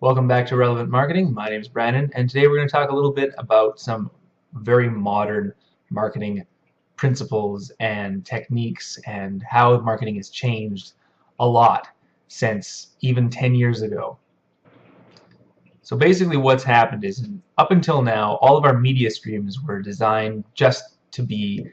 Welcome back to Relevant Marketing. My name is Brandon, and today we're going to talk a little bit about some very modern marketing principles and techniques and how marketing has changed a lot since even 10 years ago. So basically what's happened is up until now, all of our media streams were designed just to be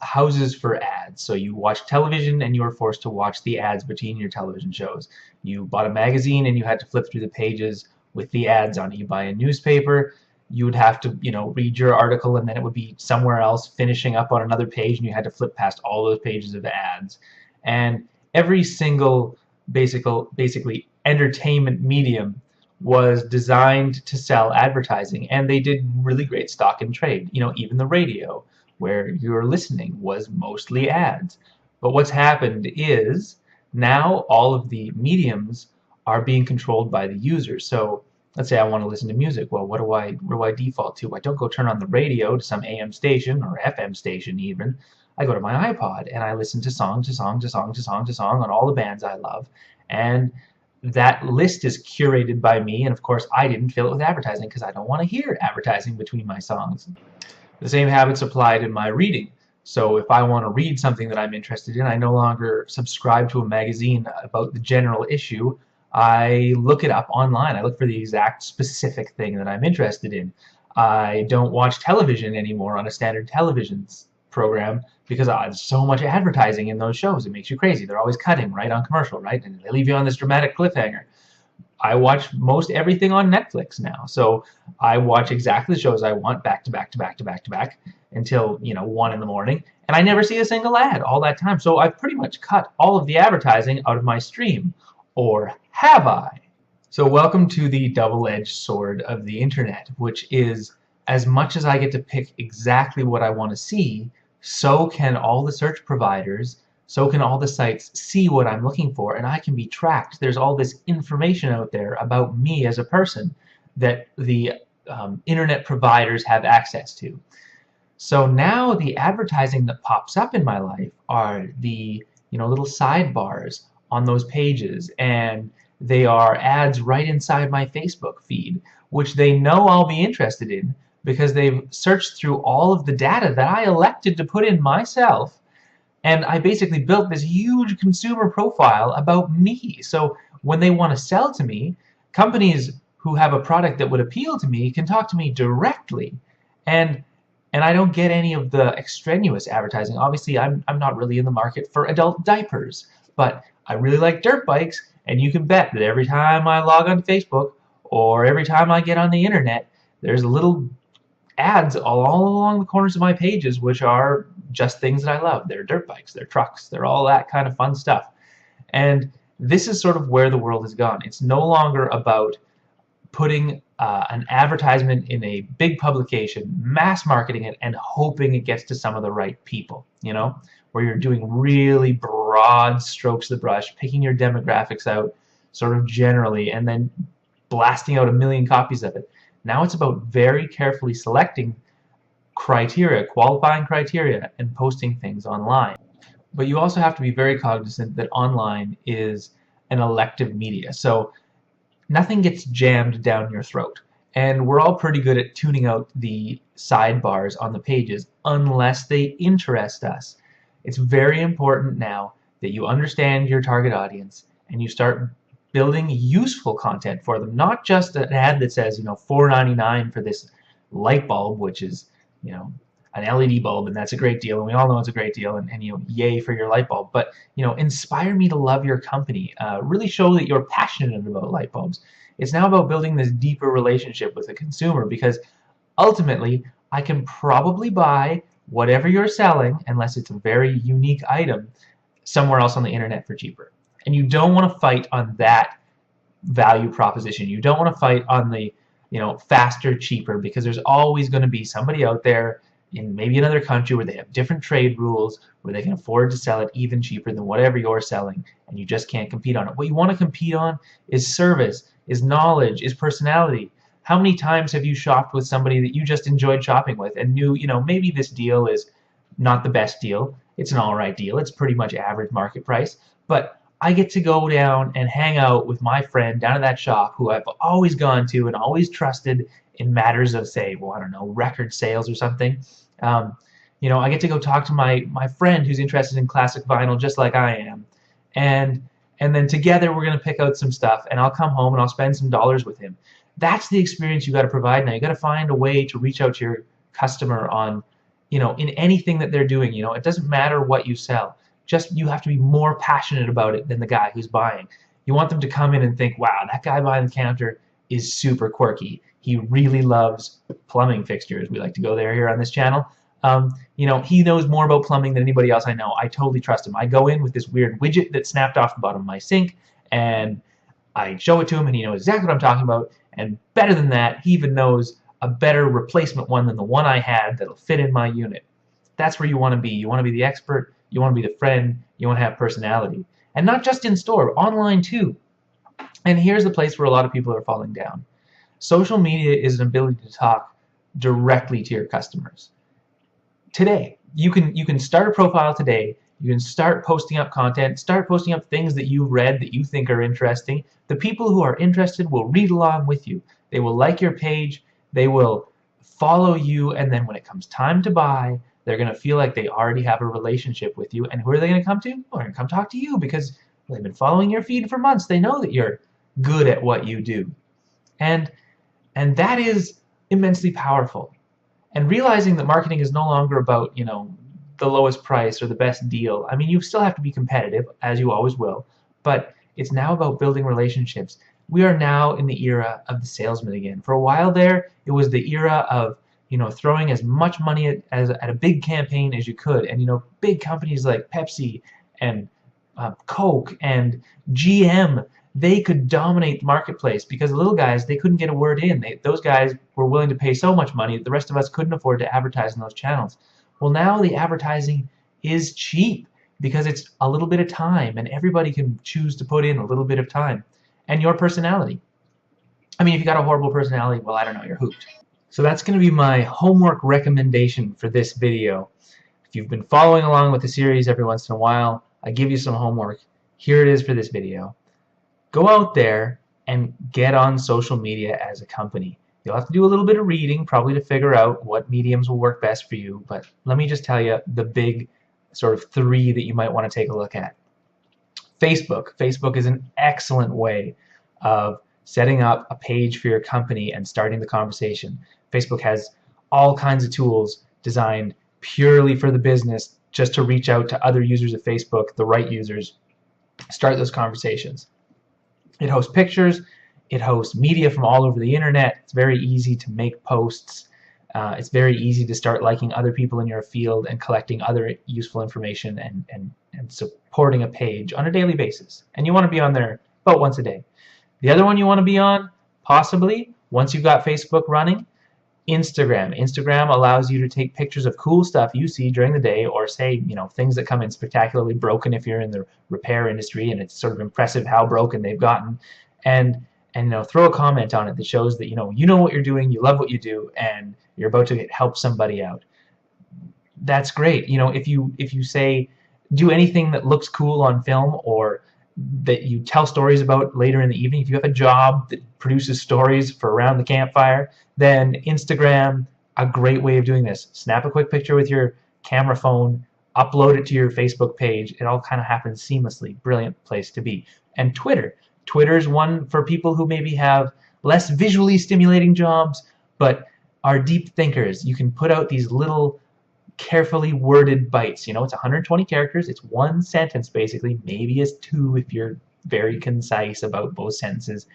houses for ads. So you watch television and you were forced to watch the ads between your television shows. You bought a magazine and you had to flip through the pages with the ads on it. You buy a newspaper, you would have to, read your article and then it would be somewhere else finishing up on another page and you had to flip past all those pages of ads. And every single basically entertainment medium was designed to sell advertising, and they did really great stock and trade. Even the radio, where you're listening, was mostly ads. But what's happened is now all of the mediums are being controlled by the user. So let's say I want to listen to music. Well, where do I default to? I don't go turn on the radio to some AM station or FM station even. I go to my iPod and I listen to song to song to song to song to song on all the bands I love. And that list is curated by me, and of course I didn't fill it with advertising because I don't want to hear advertising between my songs. The same habits applied in my reading. So if I want to read something that I'm interested in, I no longer subscribe to a magazine about the general issue. I look it up online. I look for the exact specific thing that I'm interested in. I don't watch television anymore on a standard television program because there's so much advertising in those shows. It makes you crazy. They're always cutting right on commercial, right? And they leave you on this dramatic cliffhanger. I watch most everything on Netflix now. So I watch exactly the shows I want back to back to back to back to back until, 1 in the morning. And I never see a single ad all that time. So I've pretty much cut all of the advertising out of my stream. Or have I? So welcome to the double-edged sword of the internet, which is as much as I get to pick exactly what I want to see, so can all the search providers, so can all the sites see what I'm looking for, and I can be tracked. There's all this information out there about me as a person that the internet providers have access to. So now the advertising that pops up in my life are the little sidebars on those pages, and they are ads right inside my Facebook feed, which they know I'll be interested in because they've searched through all of the data that I elected to put in myself, and I basically built this huge consumer profile about me. So when they want to sell to me, companies who have a product that would appeal to me can talk to me directly, and I don't get any of the extraneous advertising. Obviously, I'm not really in the market for adult diapers, but I really like dirt bikes, and you can bet that every time I log on to Facebook or every time I get on the internet, there's little ads all along the corners of my pages which are just things that I love. They're dirt bikes, they're trucks, they're all that kind of fun stuff. And this is sort of where the world has gone. It's no longer about putting an advertisement in a big publication, mass marketing it, and hoping it gets to some of the right people, where you're doing really broad strokes of the brush, picking your demographics out sort of generally, and then blasting out a million copies of it. Now it's about very carefully selecting criteria, qualifying criteria, and posting things online. But you also have to be very cognizant that online is an elective media. So nothing gets jammed down your throat. And we're all pretty good at tuning out the sidebars on the pages unless they interest us. It's very important now that you understand your target audience and you start building useful content for them, not just an ad that says, $4.99 for this light bulb, which is, an LED bulb, and that's a great deal, and we all know it's a great deal, and yay for your light bulb. But inspire me to love your company. Really show that you're passionate about light bulbs. It's now about building this deeper relationship with the consumer, because ultimately I can probably buy whatever you're selling, unless it's a very unique item, somewhere else on the internet for cheaper. And you don't want to fight on that value proposition. You don't want to fight on the faster, cheaper, because there's always going to be somebody out there in maybe another country where they have different trade rules, where they can afford to sell it even cheaper than whatever you're selling, and you just can't compete on it. What you want to compete on is service, is knowledge, is personality. How many times have you shopped with somebody that you just enjoyed shopping with and knew, maybe this deal is not the best deal, it's an alright deal, it's pretty much average market price, but I get to go down and hang out with my friend down at that shop who I've always gone to and always trusted in matters of, say, well, I don't know, record sales or something. Um, I get to go talk to my friend who's interested in classic vinyl just like I am, and then together we're gonna pick out some stuff, and I'll come home and I'll spend some dollars with him. That's the experience you got to provide now. You got to find a way to reach out to your customer on, in anything that they're doing. It doesn't matter what you sell. Just you have to be more passionate about it than the guy who's buying. You want them to come in and think, wow, that guy behind the counter is super quirky. He really loves plumbing fixtures. We like to go there here on this channel. He knows more about plumbing than anybody else I know. I totally trust him. I go in with this weird widget that snapped off the bottom of my sink, and I show it to him, and he knows exactly what I'm talking about. And better than that, he even knows a better replacement one than the one I had that'll fit in my unit. That's where you want to be. You want to be the expert. You want to be the friend. You want to have personality. And not just in store, online too. And here's the place where a lot of people are falling down. Social media is an ability to talk directly to your customers. Today, you can start a profile today. You can start posting up content, start posting up things that you've read that you think are interesting. The people who are interested will read along with you. They will like your page, they will follow you, and then when it comes time to buy, they're going to feel like they already have a relationship with you. And who are they going to come to? Well, they're going to come talk to you because they've been following your feed for months. They know that you're good at what you do. And that is immensely powerful. And realizing that marketing is no longer about, the lowest price or the best deal. I mean, you still have to be competitive, as you always will, but it's now about building relationships. We are now in the era of the salesman again. For a while there, it was the era of, throwing as much money at a big campaign as you could. And, big companies like Pepsi and Coke and GM, they could dominate the marketplace because the little guys, they couldn't get a word in. Those guys were willing to pay so much money that the rest of us couldn't afford to advertise in those channels. Well, now the advertising is cheap because it's a little bit of time, and everybody can choose to put in a little bit of time. And your personality. I mean, if you got a horrible personality, well, I don't know, you're hooped. So that's going to be my homework recommendation for this video. If you've been following along with the series every once in a while, I give you some homework. Here it is for this video. Go out there and get on social media as a company. You'll have to do a little bit of reading probably to figure out what mediums will work best for you, but let me just tell you the big sort of 3 that you might want to take a look at. Facebook. Facebook is an excellent way of setting up a page for your company and starting the conversation. Facebook has all kinds of tools designed purely for the business just to reach out to other users of Facebook, the right users, start those conversations. It hosts pictures. It hosts media from all over the internet. It's very easy to make posts. It's very easy to start liking other people in your field and collecting other useful information and supporting a page on a daily basis. And you want to be on there about once a day. The other one you want to be on, possibly, once you've got Facebook running, Instagram. Instagram allows you to take pictures of cool stuff you see during the day, or say, things that come in spectacularly broken if you're in the repair industry, and it's sort of impressive how broken they've gotten. And throw a comment on it that shows that you know what you're doing, you love what you do, and you're about to help somebody out. That's great. If you say do anything that looks cool on film, or that you tell stories about later in the evening, if you have a job that produces stories for around the campfire, then Instagram, a great way of doing this. Snap a quick picture with your camera phone, upload it to your Facebook page. It all kind of happens seamlessly. Brilliant place to be. And Twitter. Twitter's one for people who maybe have less visually stimulating jobs, but are deep thinkers. You can put out these little carefully worded bites. It's 120 characters. It's one sentence, basically. Maybe it's 2 if you're very concise about both sentences.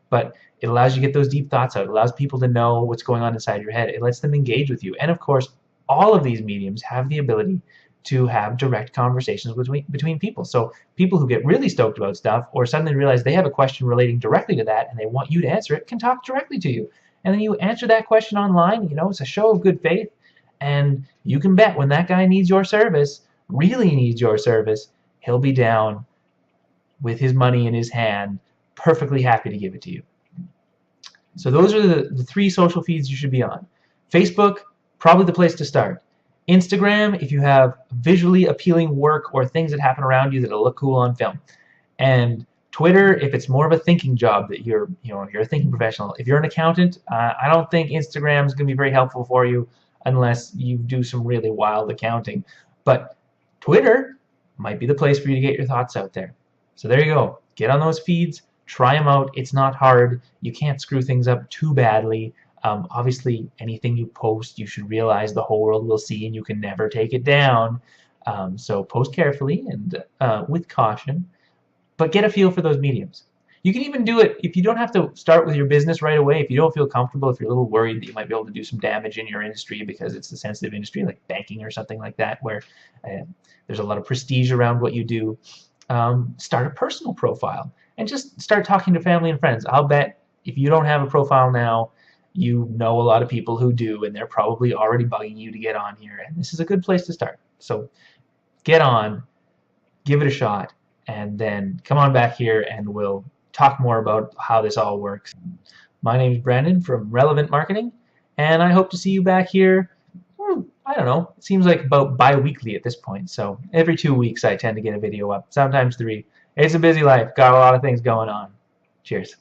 But it allows you to get those deep thoughts out. It allows people to know what's going on inside your head. It lets them engage with you. And of course, all of these mediums have the ability to have direct conversations between people. So people who get really stoked about stuff, or suddenly realize they have a question relating directly to that and they want you to answer it, can talk directly to you. And then you answer that question online. It's a show of good faith. And you can bet when that guy needs your service, really needs your service, he'll be down with his money in his hand, perfectly happy to give it to you. So those are the 3 social feeds you should be on. Facebook, probably the place to start. Instagram, if you have visually appealing work or things that happen around you that'll look cool on film. And Twitter, if it's more of a thinking job that you're a thinking professional. If you're an accountant, I don't think Instagram is going to be very helpful for you unless you do some really wild accounting. But Twitter might be the place for you to get your thoughts out there. So there you go. Get on those feeds. Try them out. It's not hard. You can't screw things up too badly. Obviously, anything you post, you should realize the whole world will see, and you can never take it down. So post carefully and with caution, but get a feel for those mediums. You can even do it if you don't have to start with your business right away. If you don't feel comfortable, if you're a little worried that you might be able to do some damage in your industry because it's a sensitive industry like banking or something like that, where there's a lot of prestige around what you do, start a personal profile and just start talking to family and friends. I'll bet if you don't have a profile now, you know a lot of people who do, and they're probably already bugging you to get on here. And this is a good place to start. So get on, give it a shot, and then come on back here and we'll talk more about how this all works. My name is Brandon from Relevant Marketing, and I hope to see you back here. I don't know, it seems like about bi-weekly at this point. So every 2 weeks I tend to get a video up, sometimes 3. It's a busy life, got a lot of things going on. Cheers.